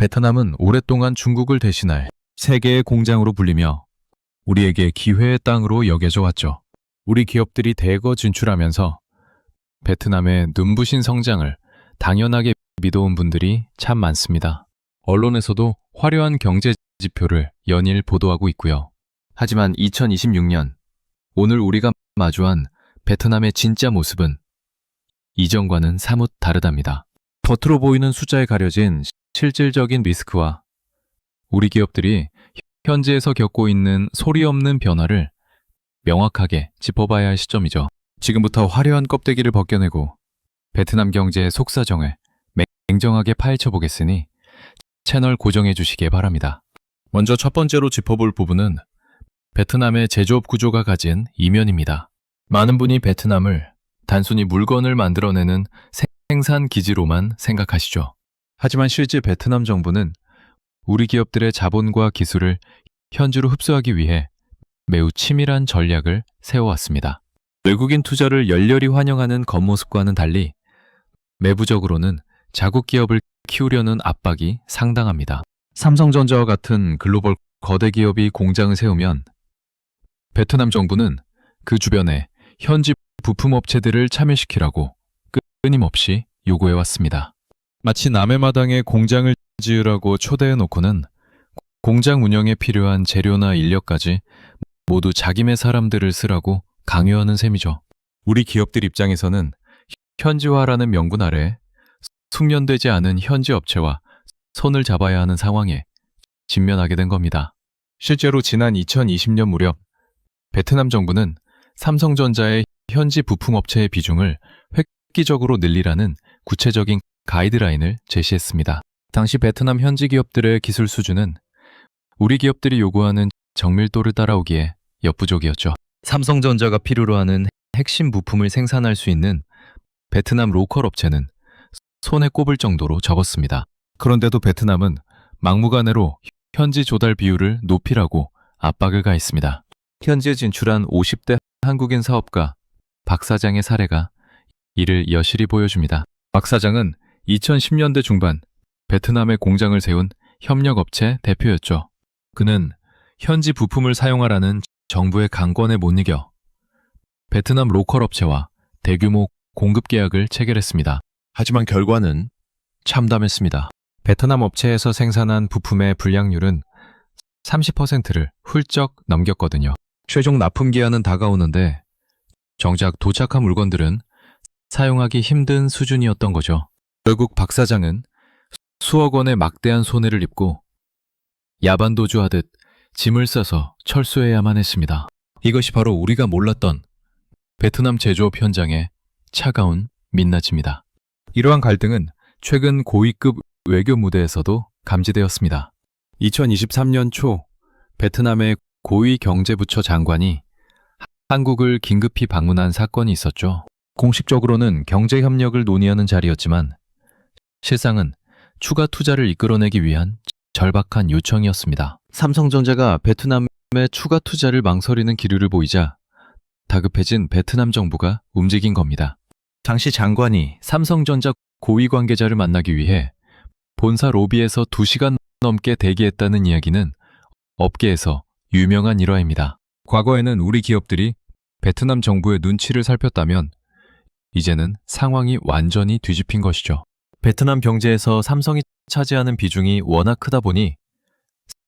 베트남은 오랫동안 중국을 대신할 세계의 공장으로 불리며 우리에게 기회의 땅으로 여겨져 왔죠. 우리 기업들이 대거 진출하면서 베트남의 눈부신 성장을 당연하게 믿어온 분들이 참 많습니다. 언론에서도 화려한 경제 지표를 연일 보도하고 있고요. 하지만 2026년 오늘 우리가 마주한 베트남의 진짜 모습은 이전과는 사뭇 다르답니다. 겉으로 보이는 숫자에 가려진 실질적인 리스크와 우리 기업들이 현지에서 겪고 있는 소리 없는 변화를 명확하게 짚어봐야 할 시점이죠. 지금부터 화려한 껍데기를 벗겨내고 베트남 경제의 속사정을 냉정하게 파헤쳐 보겠으니 채널 고정해 주시기 바랍니다. 먼저 첫 번째로 짚어볼 부분은 베트남의 제조업 구조가 가진 이면입니다. 많은 분이 베트남을 단순히 물건을 만들어내는 생산 기지로만 생각하시죠. 하지만 실제 베트남 정부는 우리 기업들의 자본과 기술을 현지로 흡수하기 위해 매우 치밀한 전략을 세워왔습니다. 외국인 투자를 열렬히 환영하는 겉모습과는 달리 내부적으로는 자국 기업을 키우려는 압박이 상당합니다. 삼성전자와 같은 글로벌 거대 기업이 공장을 세우면 베트남 정부는 그 주변에 현지 부품 업체들을 참여시키라고 끊임없이 요구해왔습니다. 마치 남의 마당에 공장을 지으라고 초대해놓고는 공장 운영에 필요한 재료나 인력까지 모두 자기네 사람들을 쓰라고 강요하는 셈이죠. 우리 기업들 입장에서는 현지화라는 명분 아래 숙련되지 않은 현지 업체와 손을 잡아야 하는 상황에 직면하게 된 겁니다. 실제로 지난 2020년 무렵 베트남 정부는 삼성전자의 현지 부품 업체의 비중을 획기적으로 늘리라는 구체적인 가이드라인을 제시했습니다. 당시 베트남 현지 기업들의 기술 수준은 우리 기업들이 요구하는 정밀도를 따라오기에 역부족이었죠. 삼성전자가 필요로 하는 핵심 부품을 생산할 수 있는 베트남 로컬 업체는 손에 꼽을 정도로 적었습니다. 그런데도 베트남은 막무가내로 현지 조달 비율을 높이라고 압박을 가했습니다. 현지에 진출한 50대 한국인 사업가 박 사장의 사례가 이를 여실히 보여줍니다. 박 사장은 2010년대 중반 베트남에 공장을 세운 협력업체 대표였죠. 그는 현지 부품을 사용하라는 정부의 강권에 못 이겨 베트남 로컬 업체와 대규모 공급 계약을 체결했습니다. 하지만 결과는 참담했습니다. 베트남 업체에서 생산한 부품의 불량률은 30%를 훌쩍 넘겼거든요. 최종 납품 기한은 다가오는데 정작 도착한 물건들은 사용하기 힘든 수준이었던 거죠. 결국 박 사장은 수억 원의 막대한 손해를 입고 야반도주하듯 짐을 싸서 철수해야만 했습니다. 이것이 바로 우리가 몰랐던 베트남 제조업 현장의 차가운 민낯입니다. 이러한 갈등은 최근 고위급 외교 무대에서도 감지되었습니다. 2023년 초 베트남의 고위 경제부처 장관이 한국을 긴급히 방문한 사건이 있었죠. 공식적으로는 경제협력을 논의하는 자리였지만 실상은 추가 투자를 이끌어내기 위한 절박한 요청이었습니다. 삼성전자가 베트남의 추가 투자를 망설이는 기류를 보이자 다급해진 베트남 정부가 움직인 겁니다. 당시 장관이 삼성전자 고위 관계자를 만나기 위해 본사 로비에서 2시간 넘게 대기했다는 이야기는 업계에서 유명한 일화입니다. 과거에는 우리 기업들이 베트남 정부의 눈치를 살폈다면 이제는 상황이 완전히 뒤집힌 것이죠. 베트남 경제에서 삼성이 차지하는 비중이 워낙 크다 보니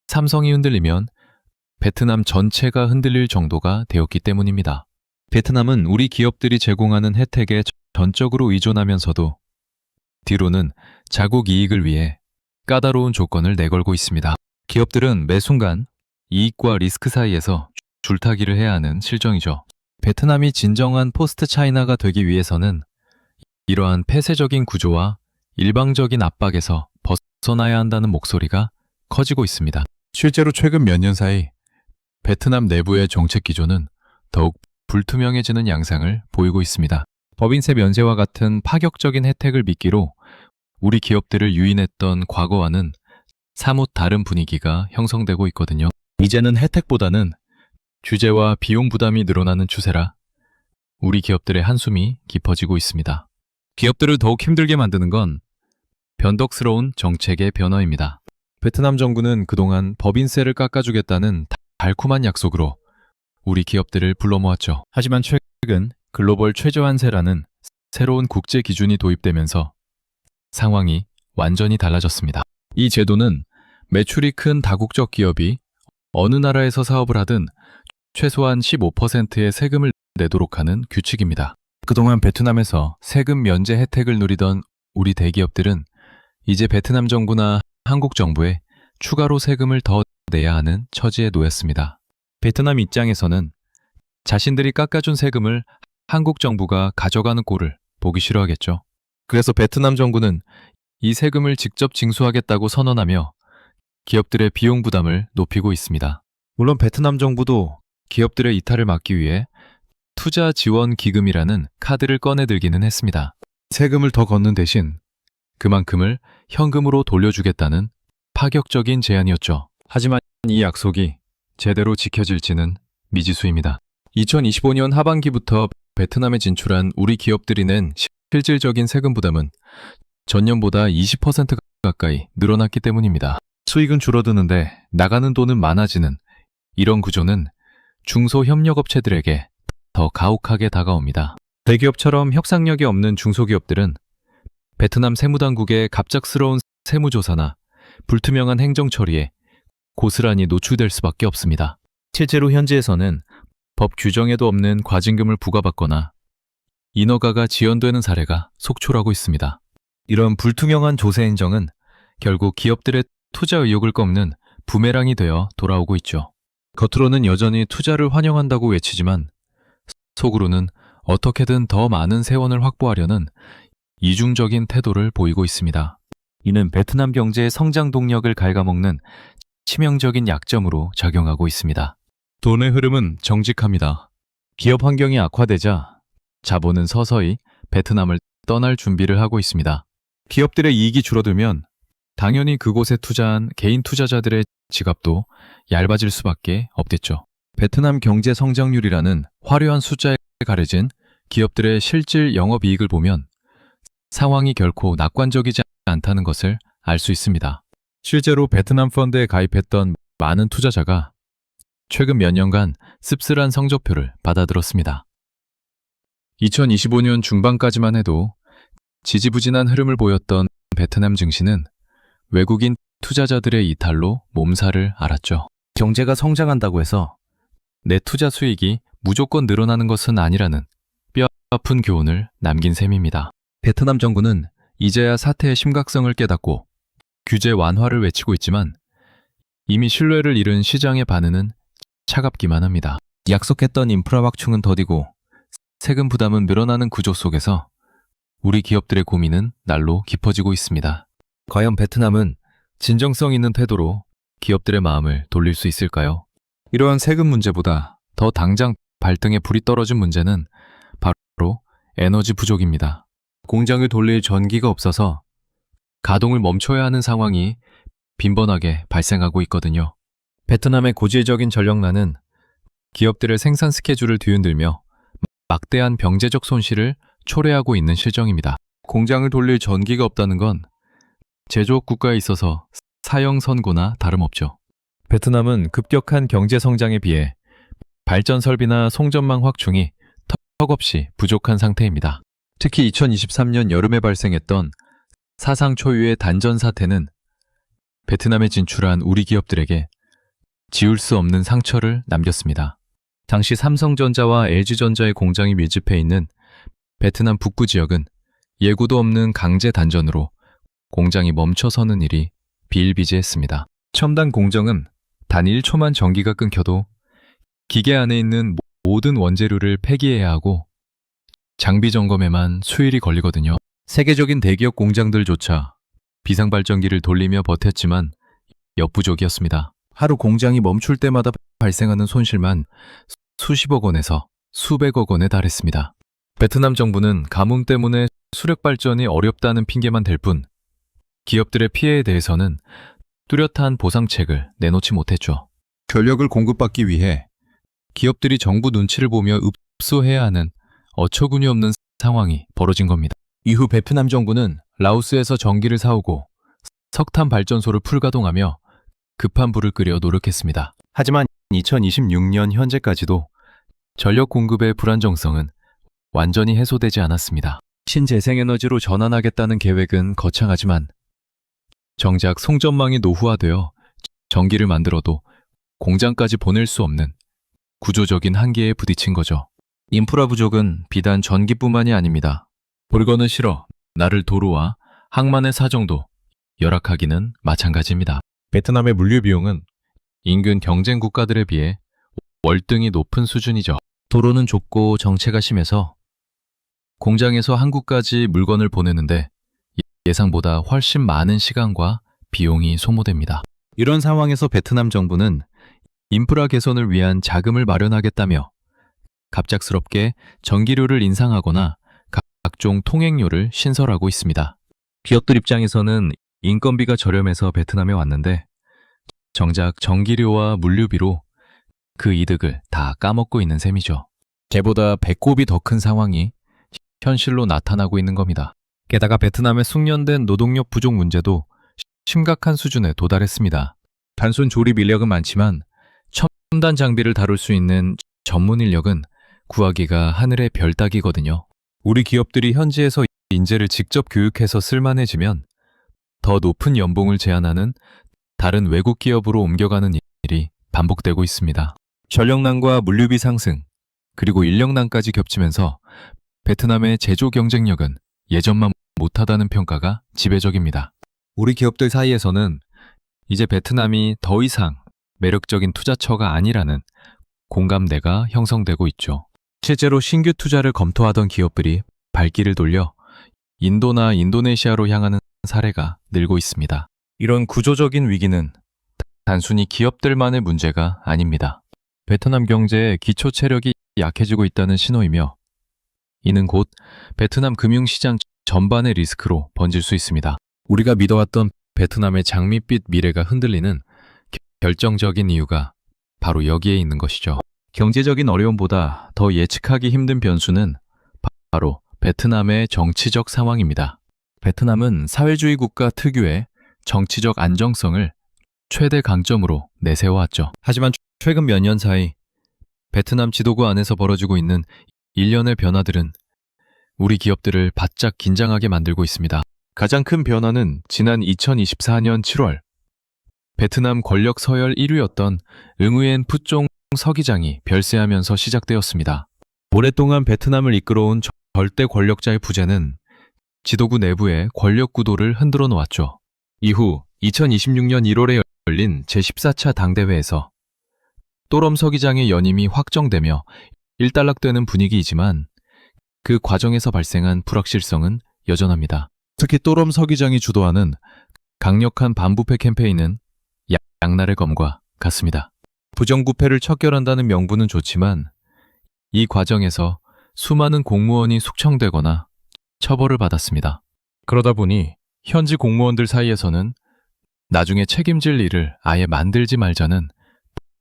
삼성이 흔들리면 베트남 전체가 흔들릴 정도가 되었기 때문입니다. 베트남은 우리 기업들이 제공하는 혜택에 전적으로 의존하면서도 뒤로는 자국 이익을 위해 까다로운 조건을 내걸고 있습니다. 기업들은 매 순간 이익과 리스크 사이에서 줄타기를 해야 하는 실정이죠. 베트남이 진정한 포스트 차이나가 되기 위해서는 이러한 폐쇄적인 구조와 일방적인 압박에서 벗어나야 한다는 목소리가 커지고 있습니다. 실제로 최근 몇 년 사이 베트남 내부의 정책 기조는 더욱 불투명해지는 양상을 보이고 있습니다. 법인세 면세와 같은 파격적인 혜택을 미끼로 우리 기업들을 유인했던 과거와는 사뭇 다른 분위기가 형성되고 있거든요. 이제는 혜택보다는 규제와 비용 부담이 늘어나는 추세라 우리 기업들의 한숨이 깊어지고 있습니다. 기업들을 더욱 힘들게 만드는 건 변덕스러운 정책의 변화입니다. 베트남 정부는 그동안 법인세를 깎아주겠다는 달콤한 약속으로 우리 기업들을 불러 모았죠. 하지만 최근 글로벌 최저한세라는 새로운 국제 기준이 도입되면서 상황이 완전히 달라졌습니다. 이 제도는 매출이 큰 다국적 기업이 어느 나라에서 사업을 하든 최소한 15%의 세금을 내도록 하는 규칙입니다. 그동안 베트남에서 세금 면제 혜택을 누리던 우리 대기업들은 이제 베트남 정부나 한국 정부에 추가로 세금을 더 내야 하는 처지에 놓였습니다. 베트남 입장에서는 자신들이 깎아준 세금을 한국 정부가 가져가는 꼴을 보기 싫어하겠죠. 그래서 베트남 정부는 이 세금을 직접 징수하겠다고 선언하며 기업들의 비용 부담을 높이고 있습니다. 물론 베트남 정부도 기업들의 이탈을 막기 위해 투자 지원 기금이라는 카드를 꺼내들기는 했습니다. 세금을 더 걷는 대신 그만큼을 현금으로 돌려주겠다는 파격적인 제안이었죠. 하지만 이 약속이 제대로 지켜질지는 미지수입니다. 2025년 하반기부터 베트남에 진출한 우리 기업들이 낸 실질적인 세금 부담은 전년보다 20% 가까이 늘어났기 때문입니다. 수익은 줄어드는데 나가는 돈은 많아지는 이런 구조는 중소협력업체들에게 더 가혹하게 다가옵니다. 대기업처럼 협상력이 없는 중소기업들은 베트남 세무당국의 갑작스러운 세무조사나 불투명한 행정 처리에 고스란히 노출될 수밖에 없습니다. 실제로 현지에서는 법 규정에도 없는 과징금을 부과받거나 인허가가 지연되는 사례가 속출하고 있습니다. 이런 불투명한 조세 행정은 결국 기업들의 투자 의욕을 꺾는 부메랑이 되어 돌아오고 있죠. 겉으로는 여전히 투자를 환영한다고 외치지만 속으로는 어떻게든 더 많은 세원을 확보하려는 이중적인 태도를 보이고 있습니다. 이는 베트남 경제의 성장 동력을 갉아먹는 치명적인 약점으로 작용하고 있습니다. 돈의 흐름은 정직합니다. 기업 환경이 악화되자 자본은 서서히 베트남을 떠날 준비를 하고 있습니다. 기업들의 이익이 줄어들면 당연히 그곳에 투자한 개인 투자자들의 지갑도 얇아질 수밖에 없겠죠. 베트남 경제 성장률이라는 화려한 숫자에 가려진 기업들의 실질 영업이익을 보면 상황이 결코 낙관적이지 않다는 것을 알 수 있습니다. 실제로 베트남 펀드에 가입했던 많은 투자자가 최근 몇 년간 씁쓸한 성적표를 받아들었습니다. 2025년 중반까지만 해도 지지부진한 흐름을 보였던 베트남 증시는 외국인 투자자들의 이탈로 몸살을 앓았죠. 경제가 성장한다고 해서 내 투자 수익이 무조건 늘어나는 것은 아니라는 뼈아픈 교훈을 남긴 셈입니다. 베트남 정부는 이제야 사태의 심각성을 깨닫고 규제 완화를 외치고 있지만 이미 신뢰를 잃은 시장의 반응은 차갑기만 합니다. 약속했던 인프라 확충은 더디고 세금 부담은 늘어나는 구조 속에서 우리 기업들의 고민은 날로 깊어지고 있습니다. 과연 베트남은 진정성 있는 태도로 기업들의 마음을 돌릴 수 있을까요? 이러한 세금 문제보다 더 당장 발등에 불이 떨어진 문제는 바로 에너지 부족입니다. 공장을 돌릴 전기가 없어서 가동을 멈춰야 하는 상황이 빈번하게 발생하고 있거든요. 베트남의 고질적인 전력난은 기업들의 생산 스케줄을 뒤흔들며 막대한 경제적 손실을 초래하고 있는 실정입니다. 공장을 돌릴 전기가 없다는 건 제조업 국가에 있어서 사형 선고나 다름없죠. 베트남은 급격한 경제 성장에 비해 발전 설비나 송전망 확충이 턱없이 부족한 상태입니다. 특히 2023년 여름에 발생했던 사상 초유의 단전 사태는 베트남에 진출한 우리 기업들에게 지울 수 없는 상처를 남겼습니다. 당시 삼성전자와 LG전자의 공장이 밀집해 있는 베트남 북부 지역은 예고도 없는 강제 단전으로 공장이 멈춰서는 일이 비일비재했습니다. 첨단 공정은 단 1초만 전기가 끊겨도 기계 안에 있는 모든 원재료를 폐기해야 하고 장비 점검에만 수일이 걸리거든요. 세계적인 대기업 공장들조차 비상발전기를 돌리며 버텼지만 역부족이었습니다. 하루 공장이 멈출 때마다 발생하는 손실만 수십억 원에서 수백억 원에 달했습니다. 베트남 정부는 가뭄 때문에 수력 발전이 어렵다는 핑계만 댈 뿐 기업들의 피해에 대해서는 뚜렷한 보상책을 내놓지 못했죠. 전력을 공급받기 위해 기업들이 정부 눈치를 보며 읍소해야 하는 어처구니 없는 상황이 벌어진 겁니다. 이후 베트남 정부는 라오스에서 전기를 사오고 석탄 발전소를 풀가동하며 급한 불을 끄려 노력했습니다. 하지만 2026년 현재까지도 전력 공급의 불안정성은 완전히 해소되지 않았습니다. 신재생에너지로 전환하겠다는 계획은 거창하지만 정작 송전망이 노후화되어 전기를 만들어도 공장까지 보낼 수 없는 구조적인 한계에 부딪힌 거죠. 인프라 부족은 비단 전기뿐만이 아닙니다. 볼거는 싫어 나를 도로와 항만의 사정도 열악하기는 마찬가지입니다. 베트남의 물류 비용은 인근 경쟁 국가들에 비해 월등히 높은 수준이죠. 도로는 좁고 정체가 심해서 공장에서 한국까지 물건을 보내는데 예상보다 훨씬 많은 시간과 비용이 소모됩니다. 이런 상황에서 베트남 정부는 인프라 개선을 위한 자금을 마련하겠다며 갑작스럽게 전기료를 인상하거나 각종 통행료를 신설하고 있습니다. 기업들 입장에서는 인건비가 저렴해서 베트남에 왔는데 정작 전기료와 물류비로 그 이득을 다 까먹고 있는 셈이죠. 개보다 배꼽이 더 큰 상황이 현실로 나타나고 있는 겁니다. 게다가 베트남의 숙련된 노동력 부족 문제도 심각한 수준에 도달했습니다. 단순 조립 인력은 많지만 첨단 장비를 다룰 수 있는 전문 인력은 구하기가 하늘의 별 따기거든요. 우리 기업들이 현지에서 인재를 직접 교육해서 쓸만해지면 더 높은 연봉을 제안하는 다른 외국 기업으로 옮겨가는 일이 반복되고 있습니다. 전력난과 물류비 상승, 그리고 인력난까지 겹치면서 베트남의 제조 경쟁력은 예전만 못하다는 평가가 지배적입니다. 우리 기업들 사이에서는 이제 베트남이 더 이상 매력적인 투자처가 아니라는 공감대가 형성되고 있죠. 실제로 신규 투자를 검토하던 기업들이 발길을 돌려 인도나 인도네시아로 향하는 사례가 늘고 있습니다. 이런 구조적인 위기는 단순히 기업들만의 문제가 아닙니다. 베트남 경제의 기초 체력이 약해지고 있다는 신호이며 이는 곧 베트남 금융시장 전반의 리스크로 번질 수 있습니다. 우리가 믿어왔던 베트남의 장밋빛 미래가 흔들리는 결정적인 이유가 바로 여기에 있는 것이죠. 경제적인 어려움보다 더 예측하기 힘든 변수는 바로 베트남의 정치적 상황입니다. 베트남은 사회주의 국가 특유의 정치적 안정성을 최대 강점으로 내세워왔죠. 하지만 최근 몇 년 사이 베트남 지도부 안에서 벌어지고 있는 일련의 변화들은 우리 기업들을 바짝 긴장하게 만들고 있습니다. 가장 큰 변화는 지난 2024년 7월 베트남 권력 서열 1위였던 응우엔 푸종 서기장이 별세하면서 시작되었습니다. 오랫동안 베트남을 이끌어온 절대 권력자의 부재는 지도부 내부의 권력 구도를 흔들어 놓았죠. 이후 2026년 1월에 열린 제14차 당대회에서 또럼 서기장의 연임이 확정되며 일단락되는 분위기이지만 그 과정에서 발생한 불확실성은 여전합니다. 특히 또럼 서기장이 주도하는 강력한 반부패 캠페인은 양날의 검과 같습니다. 부정부패를 척결한다는 명분은 좋지만 이 과정에서 수많은 공무원이 숙청되거나 처벌을 받았습니다. 그러다 보니 현지 공무원들 사이에서는 나중에 책임질 일을 아예 만들지 말자는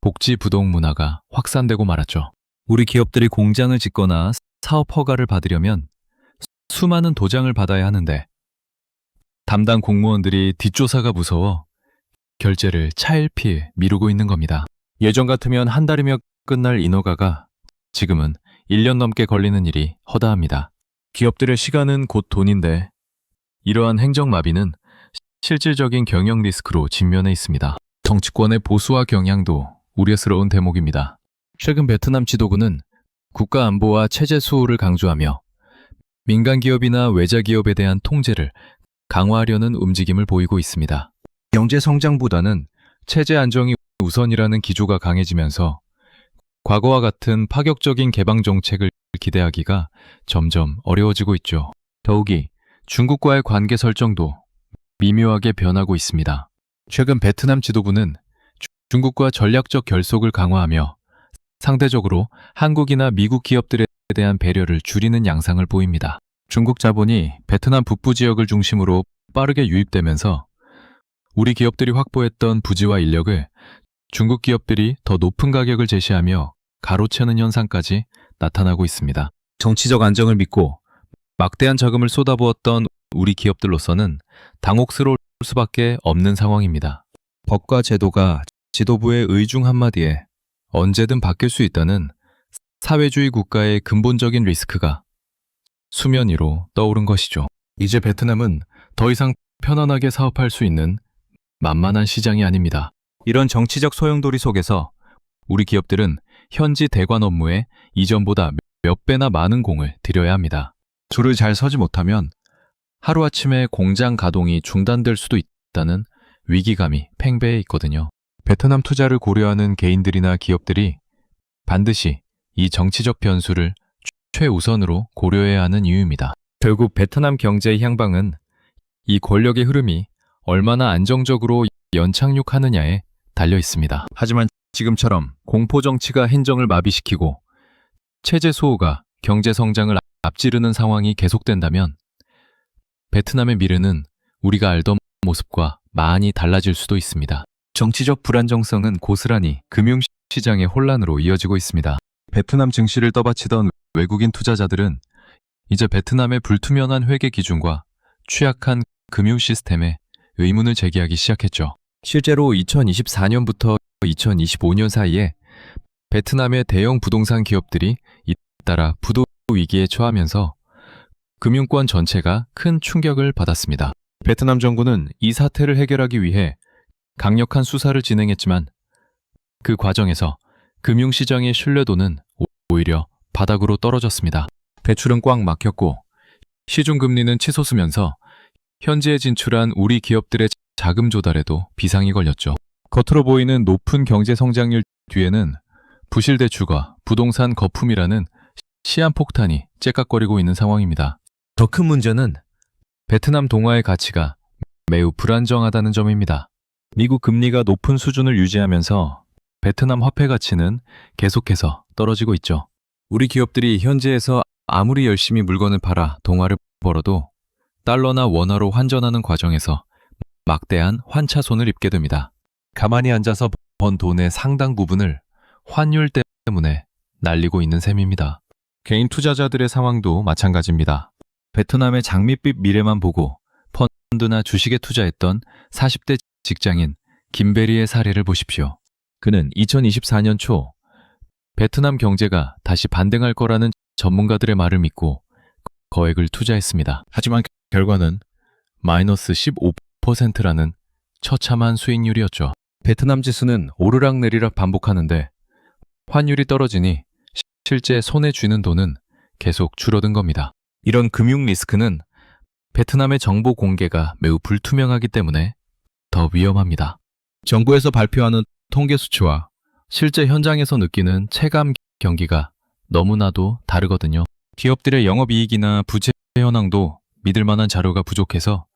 복지 부동 문화가 확산되고 말았죠. 우리 기업들이 공장을 짓거나 사업 허가를 받으려면 수많은 도장을 받아야 하는데 담당 공무원들이 뒷조사가 무서워 결제를 차일피일 미루고 있는 겁니다. 예전 같으면 한 달이면 끝날 인허가가 지금은 1년 넘게 걸리는 일이 허다합니다. 기업들의 시간은 곧 돈인데 이러한 행정마비는 실질적인 경영 리스크로 직면해 있습니다. 정치권의 보수화 경향도 우려스러운 대목입니다. 최근 베트남 지도부는 국가 안보와 체제 수호를 강조하며 민간 기업이나 외자 기업에 대한 통제를 강화하려는 움직임을 보이고 있습니다. 경제 성장보다는 체제 안정이 우선이라는 기조가 강해지면서 과거와 같은 파격적인 개방 정책을 기대하기가 점점 어려워지고 있죠. 더욱이 중국과의 관계 설정도 미묘하게 변하고 있습니다. 최근 베트남 지도부는 중국과 전략적 결속을 강화하며 상대적으로 한국이나 미국 기업들에 대한 배려를 줄이는 양상을 보입니다. 중국 자본이 베트남 북부 지역을 중심으로 빠르게 유입되면서 우리 기업들이 확보했던 부지와 인력을 중국 기업들이 더 높은 가격을 제시하며 가로채는 현상까지 나타나고 있습니다. 정치적 안정을 믿고 막대한 자금을 쏟아부었던 우리 기업들로서는 당혹스러울 수밖에 없는 상황입니다. 법과 제도가 지도부의 의중 한마디에 언제든 바뀔 수 있다는 사회주의 국가의 근본적인 리스크가 수면 위로 떠오른 것이죠. 이제 베트남은 더 이상 편안하게 사업할 수 있는 만만한 시장이 아닙니다. 이런 정치적 소용돌이 속에서 우리 기업들은 현지 대관 업무에 이전보다 몇 배나 많은 공을 들여야 합니다. 줄을 잘 서지 못하면 하루아침에 공장 가동이 중단될 수도 있다는 위기감이 팽배해 있거든요. 베트남 투자를 고려하는 개인들이나 기업들이 반드시 이 정치적 변수를 최우선으로 고려해야 하는 이유입니다. 결국 베트남 경제의 향방은 이 권력의 흐름이 얼마나 안정적으로 연착륙하느냐에 달려 있습니다. 하지만 지금처럼 공포 정치가 행정을 마비시키고 체제 소호가 경제 성장을 앞지르는 상황이 계속된다면 베트남의 미래는 우리가 알던 모습과 많이 달라질 수도 있습니다. 정치적 불안정성은 고스란히 금융시장의 혼란으로 이어지고 있습니다. 베트남 증시를 떠받치던 외국인 투자자들은 이제 베트남의 불투명한 회계 기준과 취약한 금융 시스템에 의문을 제기하기 시작했죠. 실제로 2024년부터 2025년 사이에 베트남의 대형 부동산 기업들이 잇따라 부도 위기에 처하면서 금융권 전체가 큰 충격을 받았습니다. 베트남 정부는 이 사태를 해결하기 위해 강력한 수사를 진행했지만 그 과정에서 금융시장의 신뢰도는 오히려 바닥으로 떨어졌습니다. 대출은 꽉 막혔고 시중금리는 치솟으면서 현지에 진출한 우리 기업들의 자금 조달에도 비상이 걸렸죠. 겉으로 보이는 높은 경제 성장률 뒤에는 부실 대출과 부동산 거품이라는 시한폭탄이 째깍거리고 있는 상황입니다. 더 큰 문제는 베트남 동화의 가치가 매우 불안정하다는 점입니다. 미국 금리가 높은 수준을 유지하면서 베트남 화폐 가치는 계속해서 떨어지고 있죠. 우리 기업들이 현지에서 아무리 열심히 물건을 팔아 동화를 벌어도 달러나 원화로 환전하는 과정에서 막대한 환차손을 입게 됩니다. 가만히 앉아서 번 돈의 상당 부분을 환율 때문에 날리고 있는 셈입니다. 개인 투자자들의 상황도 마찬가지입니다. 베트남의 장밋빛 미래만 보고 펀드나 주식에 투자했던 40대 직장인 김베리의 사례를 보십시오. 그는 2024년 초 베트남 경제가 다시 반등할 거라는 전문가들의 말을 믿고 거액을 투자했습니다. 하지만 결과는 마이너스 15%라는 처참한 수익률이었죠. 베트남 지수는 오르락내리락 반복하는데 환율이 떨어지니 실제 손에 쥐는 돈은 계속 줄어든 겁니다. 이런 금융 리스크는 베트남의 정보 공개가 매우 불투명하기 때문에 더 위험합니다. 정부에서 발표하는 통계 수치와 실제 현장에서 느끼는 체감 경기가 너무나도 다르거든요. 기업들의 영업이익이나 부채 현황도 믿을 만한 자료가 부족해서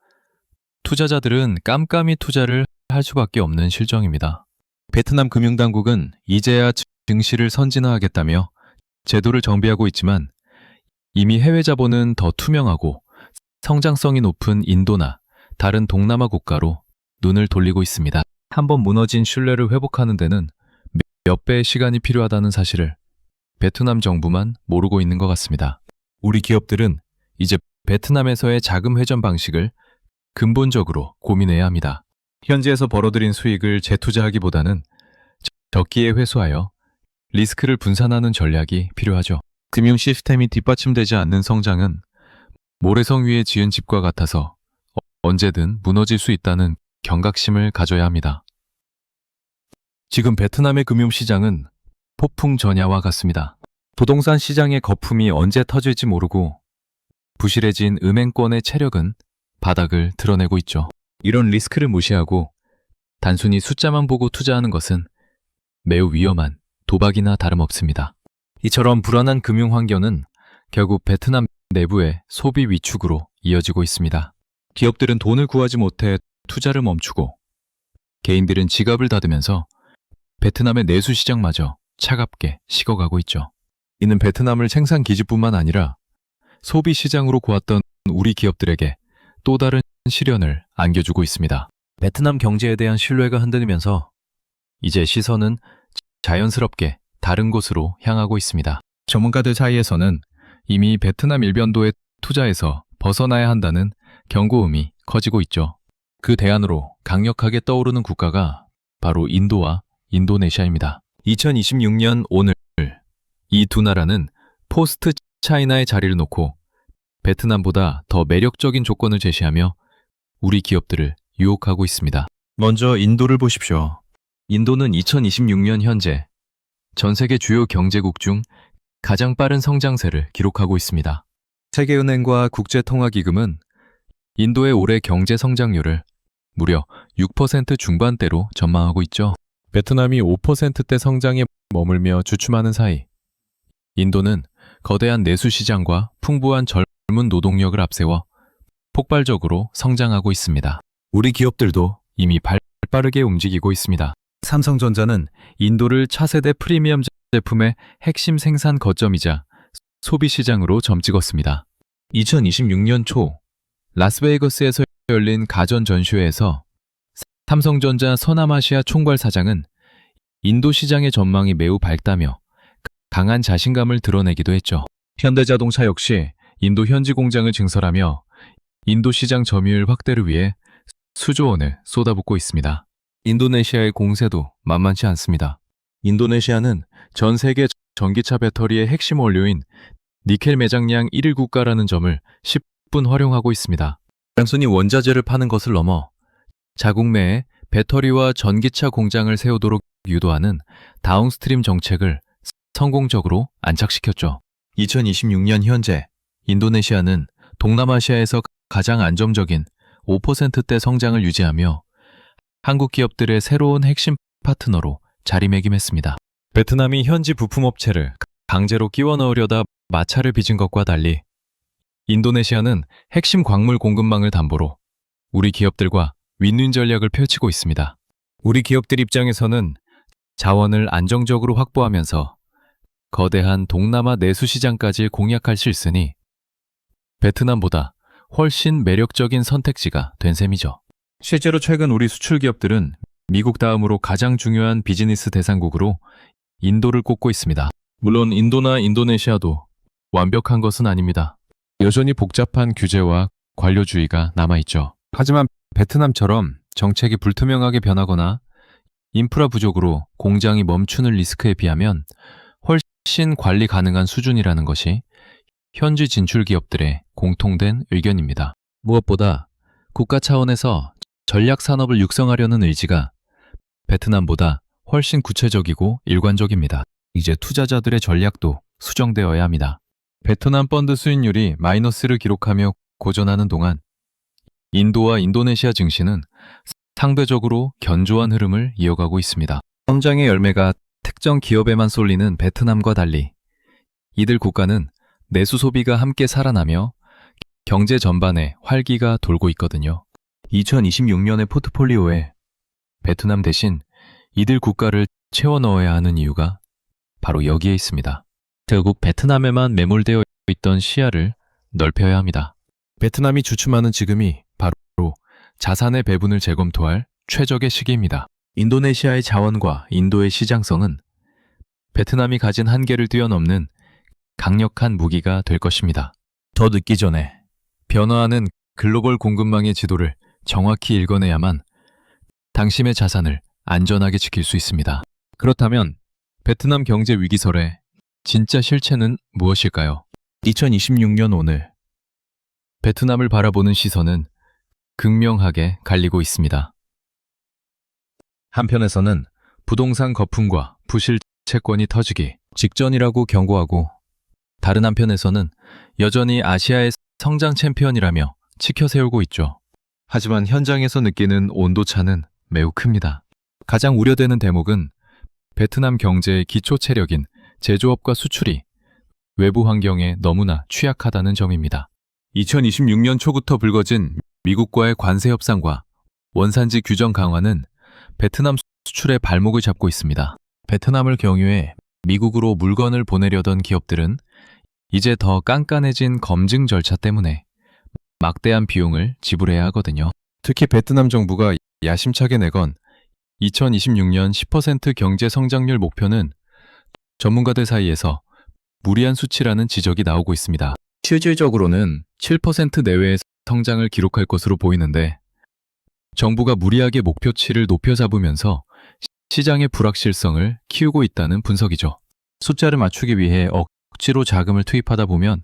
투자자들은 깜깜이 투자를 할 수밖에 없는 실정입니다. 베트남 금융당국은 이제야 증시를 선진화하겠다며 제도를 정비하고 있지만 이미 해외 자본은 더 투명하고 성장성이 높은 인도나 다른 동남아 국가로 눈을 돌리고 있습니다. 한번 무너진 신뢰를 회복하는 데는 몇 배의 시간이 필요하다는 사실을 베트남 정부만 모르고 있는 것 같습니다. 우리 기업들은 이제 베트남에서의 자금 회전 방식을 근본적으로 고민해야 합니다. 현지에서 벌어들인 수익을 재투자하기보다는 적기에 회수하여 리스크를 분산하는 전략이 필요하죠. 금융 시스템이 뒷받침되지 않는 성장은 모래성 위에 지은 집과 같아서 언제든 무너질 수 있다는 경각심을 가져야 합니다. 지금 베트남의 금융시장은 폭풍 전야와 같습니다. 부동산 시장의 거품이 언제 터질지 모르고 부실해진 은행권의 체력은 바닥을 드러내고 있죠. 이런 리스크를 무시하고 단순히 숫자만 보고 투자하는 것은 매우 위험한 도박이나 다름없습니다. 이처럼 불안한 금융 환경은 결국 베트남 내부의 소비 위축으로 이어지고 있습니다. 기업들은 돈을 구하지 못해 투자를 멈추고 개인들은 지갑을 닫으면서 베트남의 내수 시장마저 차갑게 식어가고 있죠. 이는 베트남을 생산 기지뿐만 아니라 소비 시장으로 고았던 우리 기업들에게 또 다른 시련을 안겨주고 있습니다. 베트남 경제에 대한 신뢰가 흔들리면서 이제 시선은 자연스럽게 다른 곳으로 향하고 있습니다. 전문가들 사이에서는 이미 베트남 일변도의 투자에서 벗어나야 한다는 경고음이 커지고 있죠. 그 대안으로 강력하게 떠오르는 국가가 바로 인도와 인도네시아입니다. 2026년 오늘 이 두 나라는 포스트 차이나의 자리를 놓고 베트남보다 더 매력적인 조건을 제시하며 우리 기업들을 유혹하고 있습니다. 먼저 인도를 보십시오. 인도는 2026년 현재 전 세계 주요 경제국 중 가장 빠른 성장세를 기록하고 있습니다. 세계은행과 국제통화기금은 인도의 올해 경제 성장률을 무려 6% 중반대로 전망하고 있죠. 베트남이 5%대 성장에 머물며 주춤하는 사이 인도는 거대한 내수 시장과 풍부한 젊은 노동력을 앞세워 폭발적으로 성장하고 있습니다. 우리 기업들도 이미 발빠르게 움직이고 있습니다. 삼성전자는 인도를 차세대 프리미엄 제품의 핵심 생산 거점이자 소비 시장으로 점찍었습니다. 2026년 초 라스베이거스에서 열린 가전 전시회에서 삼성전자 서남아시아 총괄 사장은 인도 시장의 전망이 매우 밝다며 강한 자신감을 드러내기도 했죠. 현대자동차 역시 인도 현지 공장을 증설하며 인도 시장 점유율 확대를 위해 수조 원을 쏟아붓고 있습니다. 인도네시아의 공세도 만만치 않습니다. 인도네시아는 전 세계 전기차 배터리의 핵심 원료인 니켈 매장량 1위 국가라는 점을 10분 활용하고 있습니다. 단순히 원자재를 파는 것을 넘어 자국 내에 배터리와 전기차 공장을 세우도록 유도하는 다운스트림 정책을 성공적으로 안착시켰죠. 2026년 현재 인도네시아는 동남아시아에서 가장 안정적인 5%대 성장을 유지하며 한국 기업들의 새로운 핵심 파트너로 자리매김했습니다. 베트남이 현지 부품업체를 강제로 끼워 넣으려다 마찰을 빚은 것과 달리 인도네시아는 핵심 광물 공급망을 담보로 우리 기업들과 윈윈 전략을 펼치고 있습니다. 우리 기업들 입장에서는 자원을 안정적으로 확보하면서 거대한 동남아 내수 시장까지 공략할 수 있으니 베트남보다 훨씬 매력적인 선택지가 된 셈이죠. 실제로 최근 우리 수출 기업들은 미국 다음으로 가장 중요한 비즈니스 대상국으로 인도를 꼽고 있습니다. 물론 인도나 인도네시아도 완벽한 것은 아닙니다. 여전히 복잡한 규제와 관료주의가 남아있죠. 하지만 베트남처럼 정책이 불투명하게 변하거나 인프라 부족으로 공장이 멈추는 리스크에 비하면 훨씬 관리 가능한 수준이라는 것이 현지 진출 기업들의 공통된 의견입니다. 무엇보다 국가 차원에서 전략 산업을 육성하려는 의지가 베트남보다 훨씬 구체적이고 일관적입니다. 이제 투자자들의 전략도 수정되어야 합니다. 베트남 펀드 수익률이 마이너스를 기록하며 고전하는 동안 인도와 인도네시아 증시는 상대적으로 견조한 흐름을 이어가고 있습니다. 성장의 열매가 특정 기업에만 쏠리는 베트남과 달리 이들 국가는 내수 소비가 함께 살아나며 경제 전반에 활기가 돌고 있거든요. 2026년의 포트폴리오에 베트남 대신 이들 국가를 채워 넣어야 하는 이유가 바로 여기에 있습니다. 결국 베트남에만 매몰되어 있던 시야를 넓혀야 합니다. 베트남이 주춤하는 지금이 바로 자산의 배분을 재검토할 최적의 시기입니다. 인도네시아의 자원과 인도의 시장성은 베트남이 가진 한계를 뛰어넘는 강력한 무기가 될 것입니다. 더 늦기 전에 변화하는 글로벌 공급망의 지도를 정확히 읽어내야만 당신의 자산을 안전하게 지킬 수 있습니다. 그렇다면 베트남 경제 위기설의 진짜 실체는 무엇일까요? 2026년 오늘 베트남을 바라보는 시선은 극명하게 갈리고 있습니다. 한편에서는 부동산 거품과 부실 채권이 터지기 직전이라고 경고하고 다른 한편에서는 여전히 아시아의 성장 챔피언이라며 치켜세우고 있죠. 하지만 현장에서 느끼는 온도차는 매우 큽니다. 가장 우려되는 대목은 베트남 경제의 기초 체력인 제조업과 수출이 외부 환경에 너무나 취약하다는 점입니다. 2026년 초부터 불거진 미국과의 관세 협상과 원산지 규정 강화는 베트남 수출의 발목을 잡고 있습니다. 베트남을 경유해 미국으로 물건을 보내려던 기업들은 이제 더 깐깐해진 검증 절차 때문에 막대한 비용을 지불해야 하거든요. 특히 베트남 정부가 야심차게 내건 2026년 10% 경제 성장률 목표는 전문가들 사이에서 무리한 수치라는 지적이 나오고 있습니다. 실질적으로는 7% 내외의 성장을 기록할 것으로 보이는데 정부가 무리하게 목표치를 높여 잡으면서 시장의 불확실성을 키우고 있다는 분석이죠. 숫자를 맞추기 위해 억지로 자금을 투입하다 보면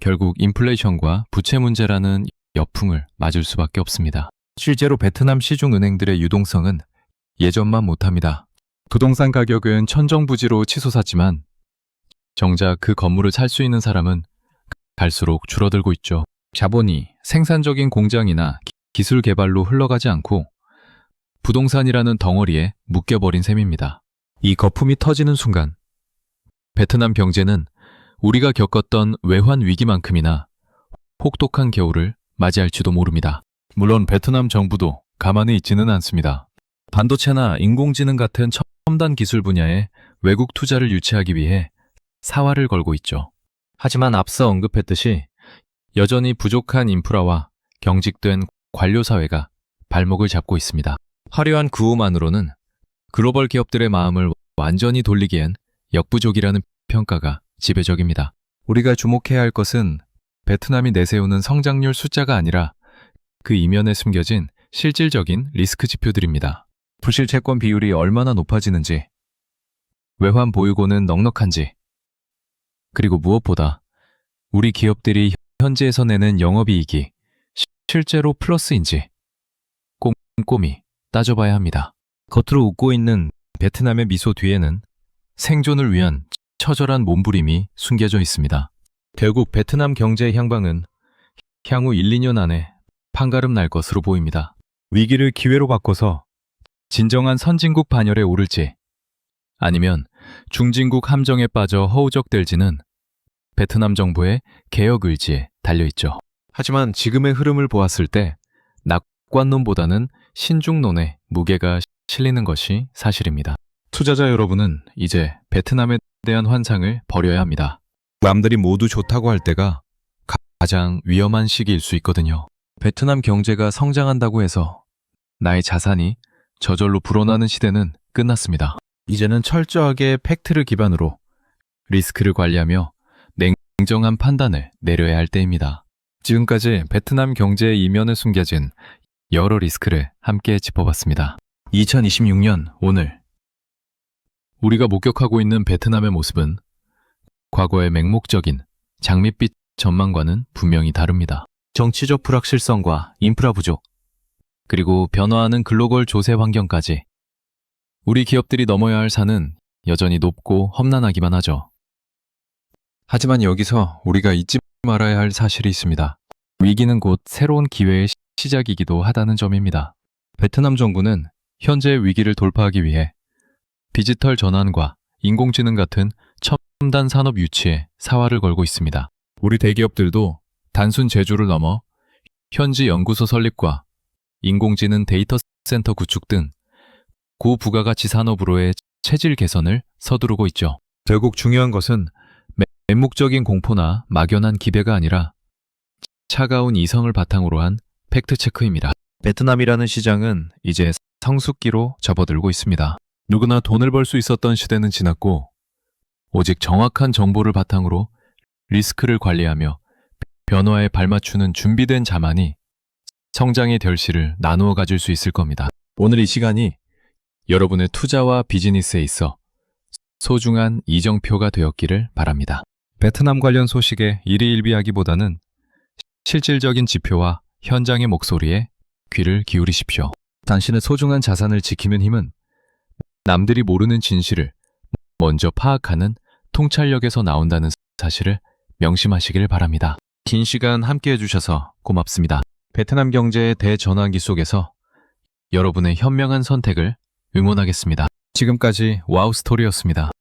결국 인플레이션과 부채 문제라는 역풍을 맞을 수밖에 없습니다. 실제로 베트남 시중은행들의 유동성은 예전만 못합니다. 부동산 가격은 천정부지로 치솟았지만 정작 그 건물을 살 수 있는 사람은 갈수록 줄어들고 있죠. 자본이 생산적인 공장이나 기술 개발로 흘러가지 않고 부동산이라는 덩어리에 묶여버린 셈입니다. 이 거품이 터지는 순간 베트남 경제는 우리가 겪었던 외환 위기만큼이나 혹독한 겨울을 맞이할지도 모릅니다. 물론 베트남 정부도 가만히 있지는 않습니다. 반도체나 인공지능 같은 첨단 기술 분야에 외국 투자를 유치하기 위해 사활을 걸고 있죠. 하지만 앞서 언급했듯이 여전히 부족한 인프라와 경직된 관료 사회가 발목을 잡고 있습니다. 화려한 구호만으로는 글로벌 기업들의 마음을 완전히 돌리기엔 역부족이라는 평가가 지배적입니다. 우리가 주목해야 할 것은 베트남이 내세우는 성장률 숫자가 아니라 그 이면에 숨겨진 실질적인 리스크 지표들입니다. 부실 채권 비율이 얼마나 높아지는지, 외환 보유고는 넉넉한지, 그리고 무엇보다 우리 기업들이 현지에서 내는 영업이익이 실제로 플러스인지 꼼꼼히 따져봐야 합니다. 겉으로 웃고 있는 베트남의 미소 뒤에는 생존을 위한 처절한 몸부림이 숨겨져 있습니다. 결국 베트남 경제의 향방은 향후 1, 2년 안에 판가름 날 것으로 보입니다. 위기를 기회로 바꿔서 진정한 선진국 반열에 오를지 아니면 중진국 함정에 빠져 허우적댈지는 베트남 정부의 개혁 의지에 달려있죠. 하지만 지금의 흐름을 보았을 때 낙관론보다는 신중론에 무게가 실리는 것이 사실입니다. 투자자 여러분은 이제 베트남에 대한 환상을 버려야 합니다. 남들이 모두 좋다고 할 때가 가장 위험한 시기일 수 있거든요. 베트남 경제가 성장한다고 해서 나의 자산이 저절로 불어나는 시대는 끝났습니다. 이제는 철저하게 팩트를 기반으로 리스크를 관리하며 냉정한 판단을 내려야 할 때입니다. 지금까지 베트남 경제의 이면에 숨겨진 여러 리스크를 함께 짚어봤습니다. 2026년 오늘 우리가 목격하고 있는 베트남의 모습은 과거의 맹목적인 장밋빛 전망과는 분명히 다릅니다. 정치적 불확실성과 인프라 부족, 그리고 변화하는 글로벌 조세 환경까지 우리 기업들이 넘어야 할 산은 여전히 높고 험난하기만 하죠. 하지만 여기서 우리가 잊지 말아야 할 사실이 있습니다. 위기는 곧 새로운 기회의 시작이기도 하다는 점입니다. 베트남 정부는 현재의 위기를 돌파하기 위해 디지털 전환과 인공지능 같은 첨단 산업 유치에 사활을 걸고 있습니다. 우리 대기업들도 단순 제조를 넘어 현지 연구소 설립과 인공지능 데이터 센터 구축 등 고부가가치 산업으로의 체질 개선을 서두르고 있죠. 결국 중요한 것은 맹목적인 공포나 막연한 기대가 아니라 차가운 이성을 바탕으로 한 팩트체크입니다. 베트남이라는 시장은 이제 성숙기로 접어들고 있습니다. 누구나 돈을 벌 수 있었던 시대는 지났고 오직 정확한 정보를 바탕으로 리스크를 관리하며 변화에 발맞추는 준비된 자만이 성장의 결실을 나누어 가질 수 있을 겁니다. 오늘 이 시간이 여러분의 투자와 비즈니스에 있어 소중한 이정표가 되었기를 바랍니다. 베트남 관련 소식에 일희일비하기보다는 실질적인 지표와 현장의 목소리에 귀를 기울이십시오. 당신의 소중한 자산을 지키는 힘은 남들이 모르는 진실을 먼저 파악하는 통찰력에서 나온다는 사실을 명심하시길 바랍니다. 긴 시간 함께 해주셔서 고맙습니다. 베트남 경제의 대전환기 속에서 여러분의 현명한 선택을 응원하겠습니다. 지금까지 와우 스토리였습니다.